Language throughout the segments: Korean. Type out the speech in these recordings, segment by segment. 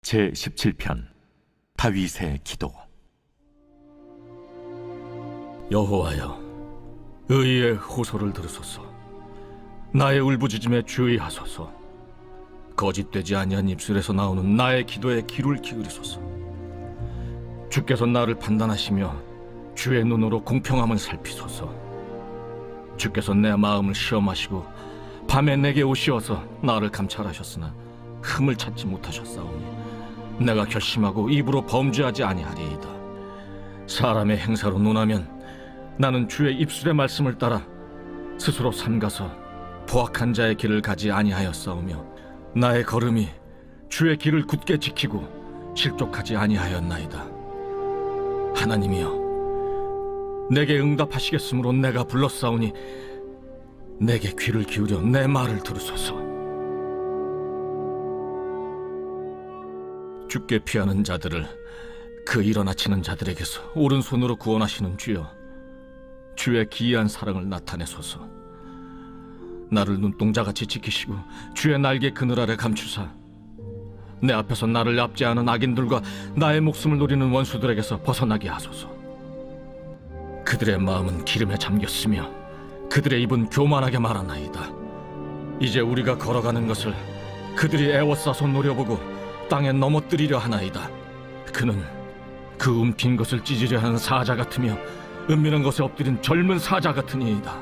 제17편 다윗의 기도. 여호와여, 의의 호소를 들으소서. 나의 울부짖음에 주의하소서. 거짓되지 아니한 입술에서 나오는 나의 기도에 귀를 기울이소서. 주께서 나를 판단하시며 주의 눈으로 공평함을 살피소서. 주께서 내 마음을 시험하시고 밤에 내게 오시어서 나를 감찰하셨으나 흠을 찾지 못하셨사오니 내가 결심하고 입으로 범죄하지 아니하리이다. 사람의 행사로 논하면 나는 주의 입술의 말씀을 따라 스스로 삼가서 포악한 자의 길을 가지 아니하였사오며 나의 걸음이 주의 길을 굳게 지키고 실족하지 아니하였나이다. 하나님이여, 내게 응답하시겠으므로 내가 불렀사오니 내게 귀를 기울여 내 말을 들으소서. 주께 피하는 자들을 그 일어나치는 자들에게서 오른손으로 구원하시는 주여, 주의 기이한 사랑을 나타내소서. 나를 눈동자같이 지키시고 주의 날개 그늘 아래 감추사 내 앞에서 나를 납치하는 악인들과 나의 목숨을 노리는 원수들에게서 벗어나게 하소서. 그들의 마음은 기름에 잠겼으며 그들의 입은 교만하게 말하나이다. 이제 우리가 걸어가는 것을 그들이 애워싸서 노려보고 땅에 넘어뜨리려 하나이다. 그는 그 움킨 것을 찢으려 하는 사자 같으며 은밀한 것에 엎드린 젊은 사자 같으니이다.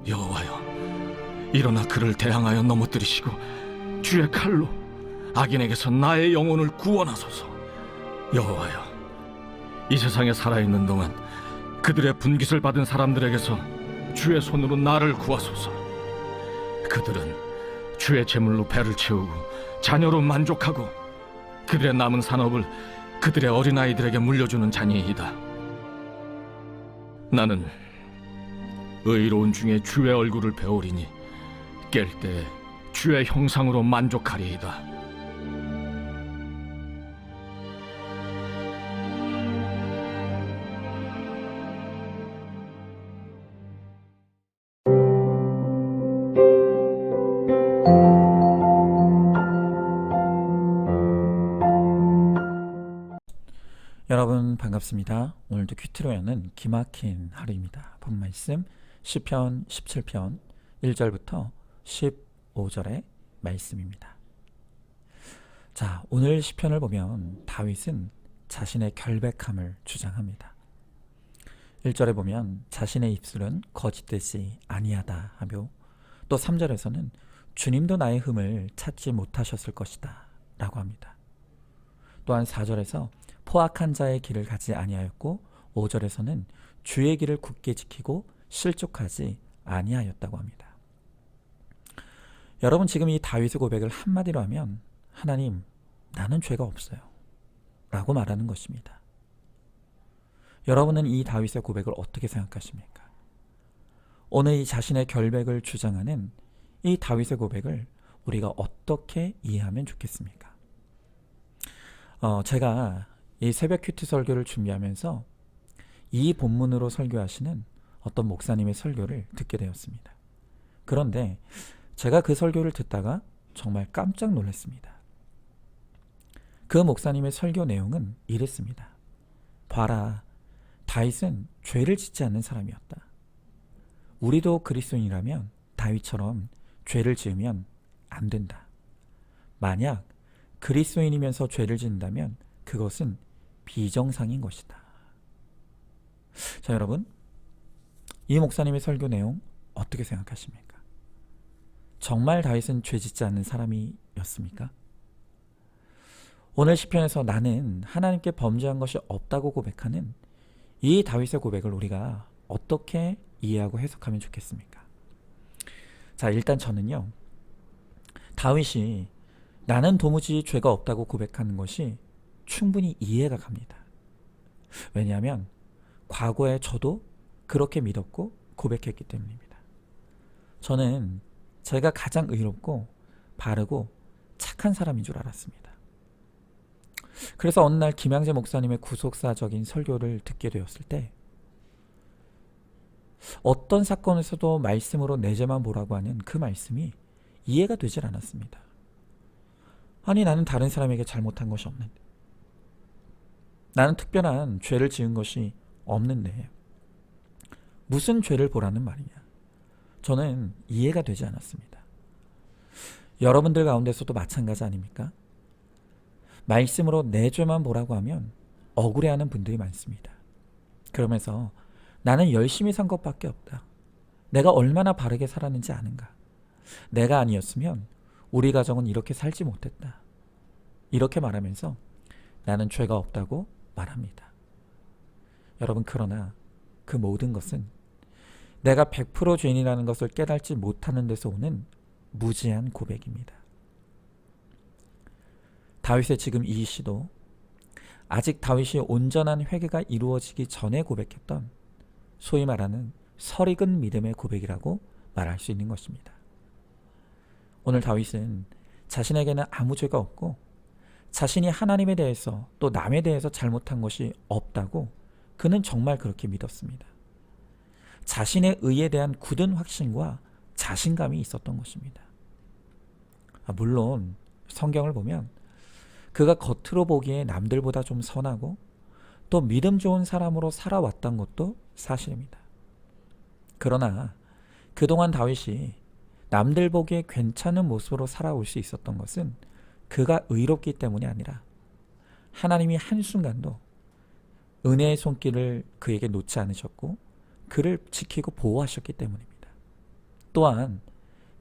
여호와여, 일어나 그를 대항하여 넘어뜨리시고 주의 칼로 악인에게서 나의 영혼을 구원하소서. 여호와여, 이 세상에 살아있는 동안 그들의 분깃을 받은 사람들에게서 주의 손으로 나를 구하소서. 그들은 주의 재물로 배를 채우고 자녀로 만족하고 그들의 남은 산업을 그들의 어린아이들에게 물려주는 자니이다. 나는 의로운 중에 주의 얼굴을 배우리니 깰 때 주의 형상으로 만족하리이다. 여러분 반갑습니다. 오늘도 큐티로 여는 기막힌 하루입니다. 본 말씀 시편 17편 1절부터 15절의 말씀입니다. 자, 오늘 시편을 보면 다윗은 자신의 결백함을 주장합니다. 1절에 보면 자신의 입술은 거짓되지 아니하다 하며, 또 3절에서는 주님도 나의 흠을 찾지 못하셨을 것이다 라고 합니다. 또한 4절에서 포악한 자의 길을 가지 아니하였고, 5절에서는 주의 길을 굳게 지키고 실족하지 아니하였다고 합니다. 여러분, 지금 이 다윗의 고백을 한마디로 하면 하나님, 나는 죄가 없어요 라고 말하는 것입니다. 여러분은 이 다윗의 고백을 어떻게 생각하십니까? 오늘 이 자신의 결백을 주장하는 이 다윗의 고백을 우리가 어떻게 이해하면 좋겠습니까? 제가 이 새벽 큐티 설교를 준비하면서 이 본문으로 설교하시는 어떤 목사님의 설교를 듣게 되었습니다. 그런데 제가 그 설교를 듣다가 정말 깜짝 놀랐습니다. 그 목사님의 설교 내용은 이랬습니다. 봐라, 다윗은 죄를 짓지 않는 사람이었다. 우리도 그리스도인이라면 다윗처럼 죄를 지으면 안 된다. 만약 그리스도인이면서 죄를 짓는다면 그것은 비정상인 것이다. 자, 여러분, 이 목사님의 설교 내용 어떻게 생각하십니까? 정말 다윗은 죄 짓지 않는 사람이었습니까? 오늘 시편에서 나는 하나님께 범죄한 것이 없다고 고백하는 이 다윗의 고백을 우리가 어떻게 이해하고 해석하면 좋겠습니까? 자, 일단 저는요, 다윗이 나는 도무지 죄가 없다고 고백하는 것이 충분히 이해가 갑니다. 왜냐하면 과거에 저도 그렇게 믿었고 고백했기 때문입니다. 저는 제가 가장 의롭고 바르고 착한 사람인 줄 알았습니다. 그래서 어느 날 김양재 목사님의 구속사적인 설교를 듣게 되었을 때 어떤 사건에서도 말씀으로 내 죄만 보라고 하는 그 말씀이 이해가 되질 않았습니다. 아니, 나는 다른 사람에게 잘못한 것이 없는데, 나는 특별한 죄를 지은 것이 없는데 무슨 죄를 보라는 말이냐. 저는 이해가 되지 않았습니다. 여러분들 가운데서도 마찬가지 아닙니까? 말씀으로 내 죄만 보라고 하면 억울해하는 분들이 많습니다. 그러면서 나는 열심히 산 것밖에 없다. 내가 얼마나 바르게 살았는지 아는가. 내가 아니었으면 우리 가정은 이렇게 살지 못했다. 이렇게 말하면서 나는 죄가 없다고 말합니다. 여러분, 그러나 그 모든 것은 내가 100% 죄인이라는 것을 깨닫지 못하는 데서 오는 무지한 고백입니다. 다윗의 지금 이 시도 아직 다윗이 온전한 회개가 이루어지기 전에 고백했던 소위 말하는 설익은 믿음의 고백이라고 말할 수 있는 것입니다. 오늘 다윗은 자신에게는 아무 죄가 없고 자신이 하나님에 대해서 또 남에 대해서 잘못한 것이 없다고 그는 정말 그렇게 믿었습니다. 자신의 의에 대한 굳은 확신과 자신감이 있었던 것입니다. 물론 성경을 보면 그가 겉으로 보기에 남들보다 좀 선하고 또 믿음 좋은 사람으로 살아왔던 것도 사실입니다. 그러나 그동안 다윗이 남들 보기에 괜찮은 모습으로 살아올 수 있었던 것은 그가 의롭기 때문이 아니라 하나님이 한순간도 은혜의 손길을 그에게 놓지 않으셨고 그를 지키고 보호하셨기 때문입니다. 또한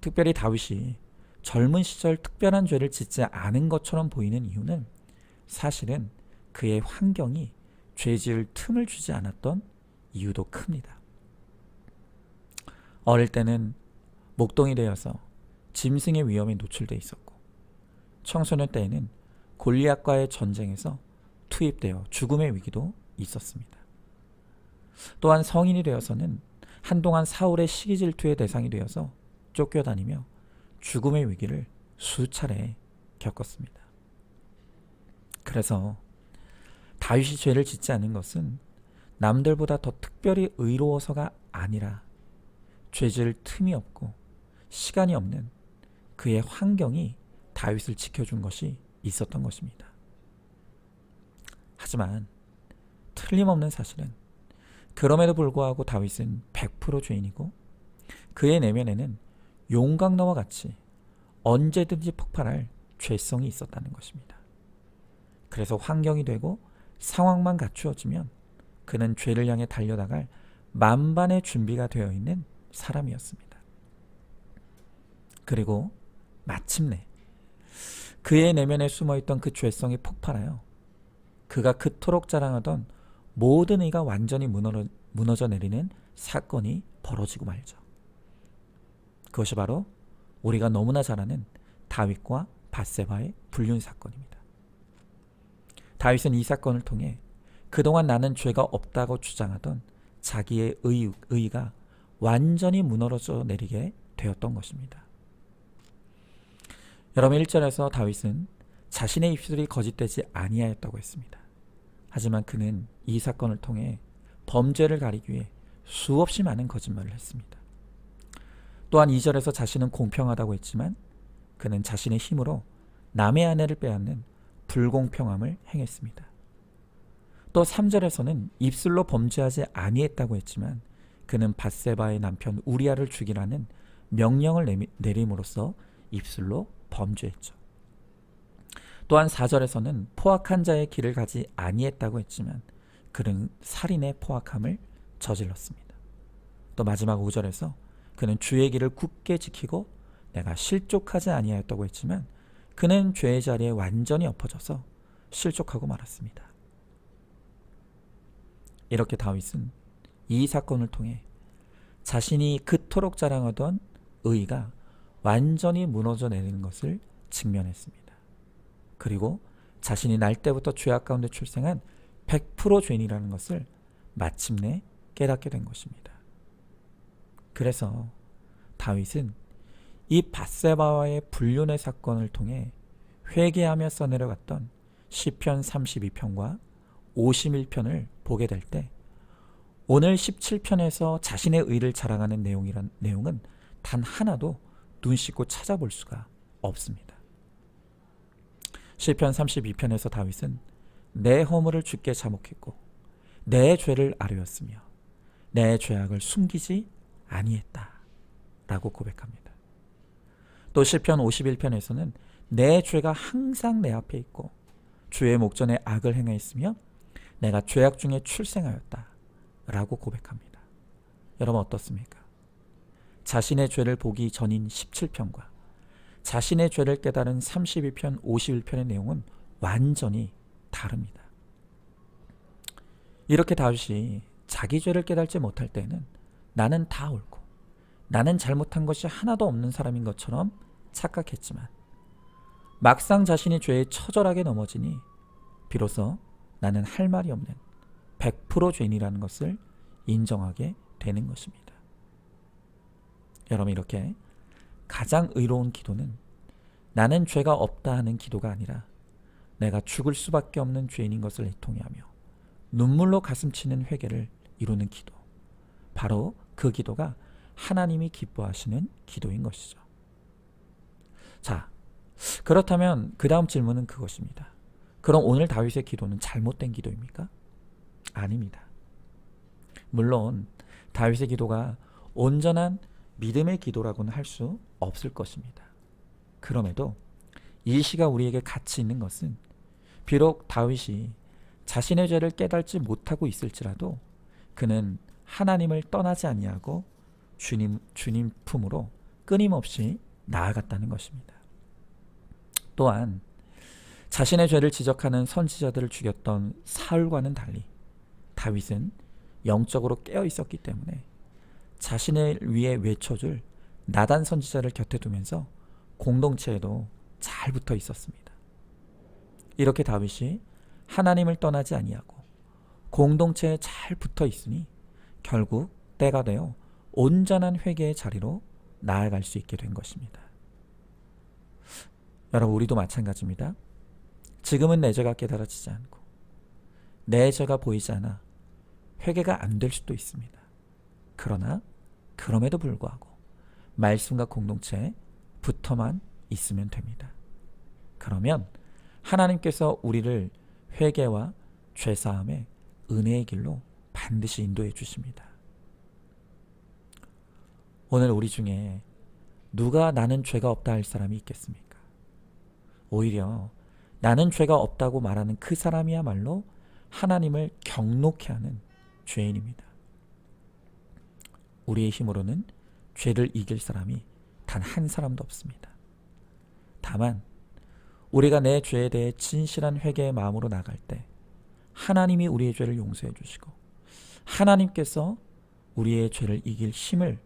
특별히 다윗이 젊은 시절 특별한 죄를 짓지 않은 것처럼 보이는 이유는 사실은 그의 환경이 죄 지을 틈을 주지 않았던 이유도 큽니다. 어릴 때는 목동이 되어서 짐승의 위험에 노출돼 있었고 청소년 때에는 골리앗과의 전쟁에서 투입되어 죽음의 위기도 있었습니다. 또한 성인이 되어서는 한동안 사울의 시기 질투의 대상이 되어서 쫓겨다니며 죽음의 위기를 수차례 겪었습니다. 그래서 다윗이 죄를 짓지 않은 것은 남들보다 더 특별히 의로워서가 아니라 죄 지을 틈이 없고 시간이 없는 그의 환경이 다윗을 지켜준 것이 있었던 것입니다. 하지만 틀림없는 사실은 그럼에도 불구하고 다윗은 100% 죄인이고 그의 내면에는 용광로와 같이 언제든지 폭발할 죄성이 있었다는 것입니다. 그래서 환경이 되고 상황만 갖추어지면 그는 죄를 향해 달려나갈 만반의 준비가 되어 있는 사람이었습니다. 그리고 마침내 그의 내면에 숨어있던 그 죄성이 폭발하여 그가 그토록 자랑하던 모든 의가 완전히 무너져 내리는 사건이 벌어지고 말죠. 그것이 바로 우리가 너무나 잘 아는 다윗과 밧세바의 불륜 사건입니다. 다윗은 이 사건을 통해 그동안 나는 죄가 없다고 주장하던 자기의 의의가 완전히 무너져 내리게 되었던 것입니다. 여러분, 1절에서 다윗은 자신의 입술이 거짓되지 아니하였다고 했습니다. 하지만 그는 이 사건을 통해 범죄를 가리기 위해 수없이 많은 거짓말을 했습니다. 또한 2절에서 자신은 공평하다고 했지만 그는 자신의 힘으로 남의 아내를 빼앗는 불공평함을 행했습니다. 또 3절에서는 입술로 범죄하지 아니했다고 했지만 그는 밧세바의 남편 우리아를 죽이라는 명령을 내림으로써 입술로 범죄했죠. 또한 4절에서는 포악한 자의 길을 가지 아니했다고 했지만 그는 살인의 포악함을 저질렀습니다. 또 마지막 5절에서 그는 주의 길을 굳게 지키고 내가 실족하지 아니하였다고 했지만 그는 죄의 자리에 완전히 엎어져서 실족하고 말았습니다. 이렇게 다윗은 이 사건을 통해 자신이 그토록 자랑하던 의의가 완전히 무너져 내리는 것을 직면했습니다. 그리고 자신이 날 때부터 죄악 가운데 출생한 100% 죄인이라는 것을 마침내 깨닫게 된 것입니다. 그래서 다윗은 이 밧세바와의 불륜의 사건을 통해 회개하며 써내려갔던 시편 32편과 51편을 보게 될 때 오늘 17편에서 자신의 의를 자랑하는 내용은 단 하나도 눈 씻고 찾아볼 수가 없습니다. 시편 32편에서 다윗은 내 허물을 주께 자목했고 내 죄를 아뢰었으며 내 죄악을 숨기지 아니했다 라고 고백합니다. 또 시편 51편에서는 내 죄가 항상 내 앞에 있고 주의 목전에 악을 행하였으며 내가 죄악 중에 출생하였다 라고 고백합니다. 여러분 어떻습니까? 자신의 죄를 보기 전인 17편과 자신의 죄를 깨달은 32편, 51편의 내용은 완전히 다릅니다. 이렇게 다윗이 자기 죄를 깨달지 못할 때는 나는 다 옳고 나는 잘못한 것이 하나도 없는 사람인 것처럼 착각했지만 막상 자신이 죄에 처절하게 넘어지니 비로소 나는 할 말이 없는 100% 죄인이라는 것을 인정하게 되는 것입니다. 여러분 이렇게 가장 의로운 기도는 나는 죄가 없다 하는 기도가 아니라 내가 죽을 수밖에 없는 죄인인 것을 애통해하며 눈물로 가슴치는 회개를 이루는 기도, 바로 그 기도가 하나님이 기뻐하시는 기도인 것이죠. 자, 그렇다면 그 다음 질문은 그것입니다. 그럼 오늘 다윗의 기도는 잘못된 기도입니까? 아닙니다. 물론 다윗의 기도가 온전한 믿음의 기도라고는 할 수 없을 것입니다. 그럼에도 이 시가 우리에게 가치 있는 것은 비록 다윗이 자신의 죄를 깨닫지 못하고 있을지라도 그는 하나님을 떠나지 아니하고 주님 품으로 끊임없이 나아갔다는 것입니다. 또한 자신의 죄를 지적하는 선지자들을 죽였던 사울과는 달리 다윗은 영적으로 깨어 있었기 때문에 자신을 위해 외쳐줄 나단 선지자를 곁에 두면서 공동체에도 잘 붙어 있었습니다. 이렇게 다윗이 하나님을 떠나지 아니하고 공동체에 잘 붙어 있으니 결국 때가 되어 온전한 회개의 자리로 나아갈 수 있게 된 것입니다. 여러분 우리도 마찬가지입니다. 지금은 내 죄가 깨달아지지 않고 내 죄가 보이지 않아 회개가 안 될 수도 있습니다. 그러나 그럼에도 불구하고 말씀과 공동체에 붙어만 있으면 됩니다. 그러면 하나님께서 우리를 회개와 죄사함의 은혜의 길로 반드시 인도해 주십니다. 오늘 우리 중에 누가 나는 죄가 없다 할 사람이 있겠습니까? 오히려 나는 죄가 없다고 말하는 그 사람이야말로 하나님을 경록해 하는 죄인입니다. 우리의 힘으로는 죄를 이길 사람이 단 한 사람도 없습니다. 다만 우리가 내 죄에 대해 진실한 회개의 마음으로 나갈 때 하나님이 우리의 죄를 용서해 주시고 하나님께서 우리의 죄를 이길 힘을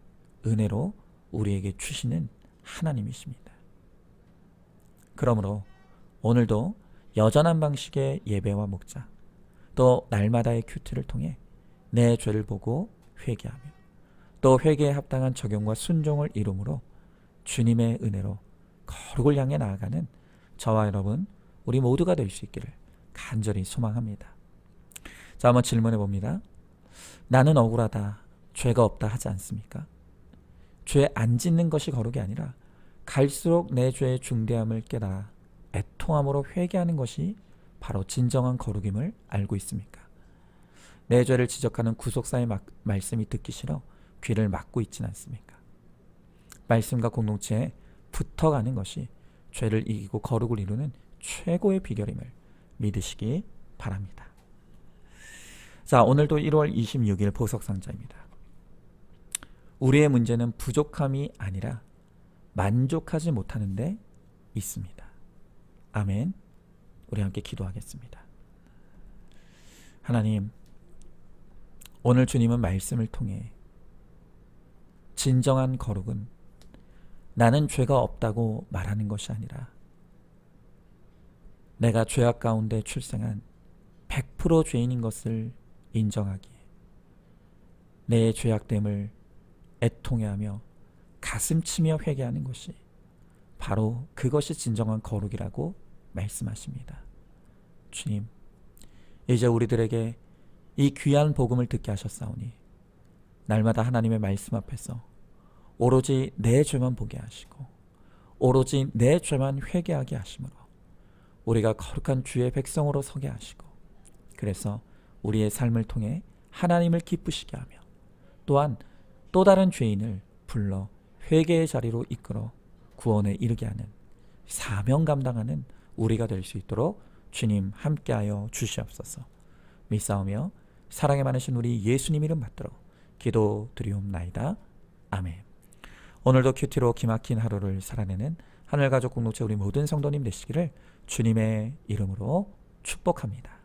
은혜로 우리에게 주시는 하나님이십니다. 그러므로 오늘도 여전한 방식의 예배와 목자 또 날마다의 큐티를 통해 내 죄를 보고 회개하며 또 회개에 합당한 적용과 순종을 이루므로 주님의 은혜로 거룩을 향해 나아가는 저와 여러분 우리 모두가 될 수 있기를 간절히 소망합니다. 자, 한번 질문해 봅니다. 나는 억울하다, 죄가 없다 하지 않습니까? 죄 안 짓는 것이 거룩이 아니라 갈수록 내 죄의 중대함을 깨달아 애통함으로 회개하는 것이 바로 진정한 거룩임을 알고 있습니까? 내 죄를 지적하는 구속사의 말씀이 듣기 싫어 귀를 막고 있진 않습니까? 말씀과 공동체에 붙어가는 것이 죄를 이기고 거룩을 이루는 최고의 비결임을 믿으시기 바랍니다. 자, 오늘도 1월 26일 보석상자입니다. 우리의 문제는 부족함이 아니라 만족하지 못하는 데 있습니다. 아멘. 우리 함께 기도하겠습니다. 하나님, 오늘 주님은 말씀을 통해 진정한 거룩은 나는 죄가 없다고 말하는 것이 아니라 내가 죄악 가운데 출생한 100% 죄인인 것을 인정하기에 내 죄악됨을 애통해하며 가슴치며 회개하는 것이 바로 그것이 진정한 거룩이라고 말씀하십니다. 주님, 이제 우리들에게 이 귀한 복음을 듣게 하셨사오니 날마다 하나님의 말씀 앞에서 오로지 내 죄만 보게 하시고 오로지 내 죄만 회개하게 하심으로 우리가 거룩한 주의 백성으로 서게 하시고, 그래서 우리의 삶을 통해 하나님을 기쁘시게 하며 또한 또 다른 죄인을 불러 회개의 자리로 이끌어 구원에 이르게 하는 사명 감당하는 우리가 될 수 있도록 주님 함께하여 주시옵소서. 믿사오며 사랑에 많으신 우리 예수님 이름 받들어 기도드리옵나이다. 아멘. 오늘도 큐티로 기막힌 하루를 살아내는 하늘가족 공동체 우리 모든 성도님 되시기를 주님의 이름으로 축복합니다.